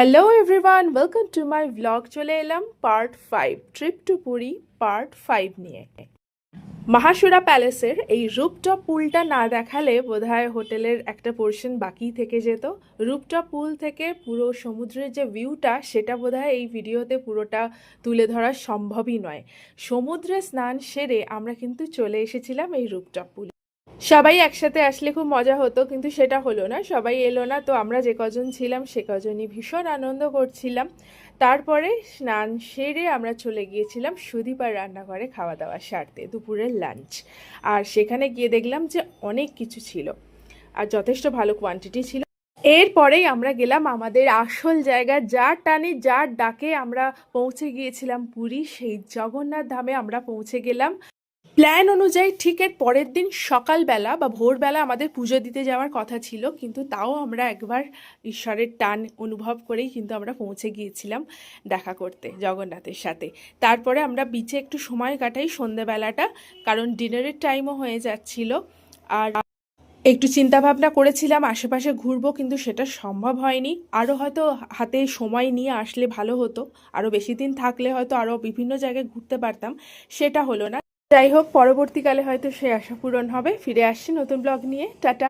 Hello everyone, welcome to my blog. চলে এলাম part 5, trip to Puri part 5 নিয়ে। মহাসুরা প্যালেসের এই রুপটপ পুলটা না দেখালে বোধহয় হোটেলের একটা পোর্শন বাকি থেকে যেত। রুপটপ পুল থেকে পুরো সমুদ্রের যে ভিউটা, সেটা বোধহয় এই ভিডিওতে পুরোটা তুলে ধরা সম্ভবই নয়। সমুদ্রে স্নান সেরে আমরা কিন্তু চলে এসেছিলাম এই রুপটপ পুল। সবাই একসাথে আসলে খুব মজা হতো, কিন্তু সেটা হলো না, সবাই এলো না। তো আমরা যে কজন ছিলাম সে কজনই ভীষণ আনন্দ করছিলাম। তারপরে স্নান সেরে আমরা চলে গিয়েছিলাম সুদীপার রান্নাঘরে খাওয়া দাওয়া সারতে, দুপুরের লাঞ্চ। আর সেখানে গিয়ে দেখলাম যে অনেক কিছু ছিল আর যথেষ্ট ভালো কোয়ান্টিটি ছিল। এরপরেই আমরা গেলাম আমাদের আসল জায়গা, যার টানে যার ডাকে আমরা পৌঁছে গিয়েছিলাম পুরী, সেই জগন্নাথ ধামে আমরা পৌঁছে গেলাম। প্ল্যান অনুযায়ী ঠিক এর পরের দিন সকালবেলা বা ভোরবেলা আমাদের পুজো দিতে যাওয়ার কথা ছিল, কিন্তু তাও আমরা একবার ঈশ্বরের টান অনুভব করেই কিন্তু আমরা পৌঁছে গিয়েছিলাম দেখা করতে জগন্নাথের সাথে। তারপরে আমরা বিচে একটু সময় কাটাই সন্ধেবেলাটা, কারণ ডিনারের টাইমও হয়ে যাচ্ছিল। আর একটু চিন্তা ভাবনা করেছিলাম আশেপাশে ঘুরবো, কিন্তু সেটা সম্ভব হয়নি। আরও হয়তো হাতে সময় নিয়ে আসলে ভালো হতো, আরও বেশি দিন থাকলে হয়তো আরও বিভিন্ন জায়গায় ঘুরতে পারতাম, সেটা হলো না। যাই হোক, পরবর্তীকালে হয়তো সে আশা পূরণ হবে। ফিরে আসছি নতুন ব্লগ নিয়ে। টাটা।